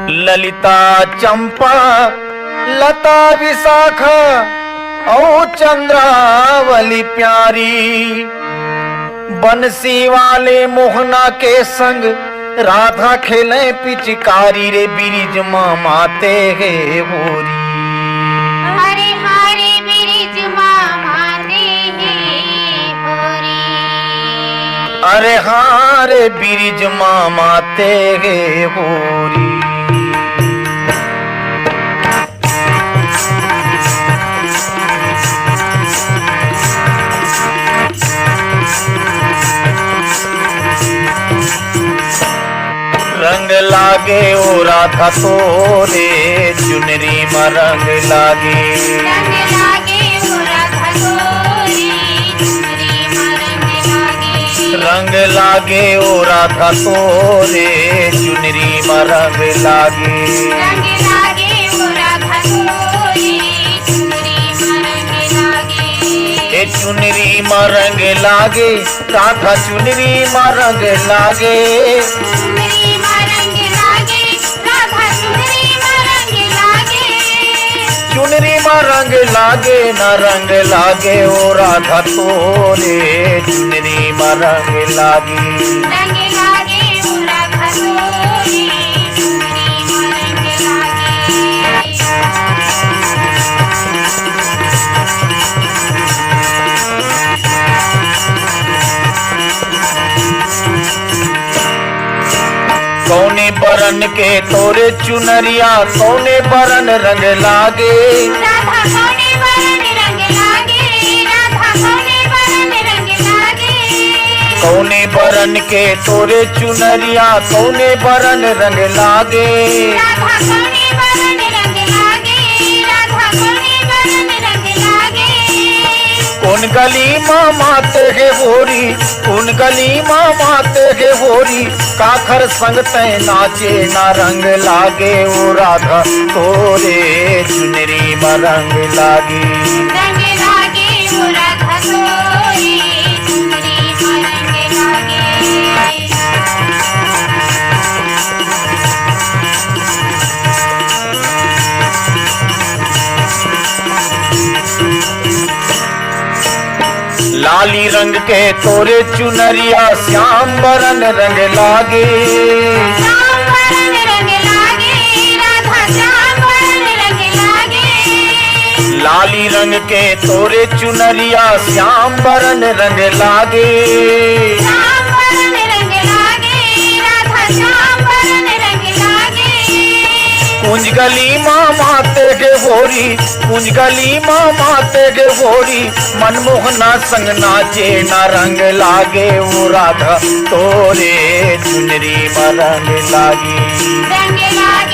ललिता चंपा लता विशाखा और चंद्रावली प्यारी, बंसी वाले मोहना के संग राधा खेले पिचकारी रे बिरिज मामा ते है होरी। हरे हरे बिरिज मामा ते है होरी। अरे हारे बिरिज मामा ते है होरी। रंग लागे ओ राधा तोरे चुनरी में रंग लागे। रंग लागे ओ राधा तोरे चुनरी में रंग लागे। रंग लागे ओ राधा तोरे चुनरी में रंग लागे। रंग लागे ओ राधा तोरे चुनरी में रंग लागे। ए चुनरी में रंग लागे राधा चुनरी में रंग लागे। चुनरी में रंग लागे न रंग लागे ओ राधा तोरे चुनरी में रंग लागे। रंग लागे ओ राधा तोरे चुनरी में रंग लागे। कौने बरन के तोरे चुनरिया कौने बरन रंग लागे। राधा कौने बरन रंग लागे। राधा कौने बरन रंग लागे। कौने बरन के तोरे चुनरिया कौने बरन रंग लागे। राधा कौने बरन रंग लागे। राधा कौने बरन रंग लागे। कौन गली माँ माते है होरी। कौन गली माँ माते है होरी। काखर संग तय नाचे ना रंग लागे ओ राधा तोरे चुनरी में रंग लागे। रंग लागे ओ राधा तोरे चुनरी में रंग लागे। लाली रंग के तोरे चुनरिया श्याम बरन रंग लागे। श्याम बरन रंग लागे। राधा श्याम बरन रंग लागे। लाली रंग के तोरे चुनरिया श्याम बरन रंग लागे। श्याम बरन रंग लागे। राधा श्याम बरन रंग लागे। कुंज गली माँ माते गे होरी। कुंज गली माँ माते गे होरी। मनमोहना संग नाचे ना रंग लागे ओ राधा तोरे चुनरी में रंग लागे। रंग लागे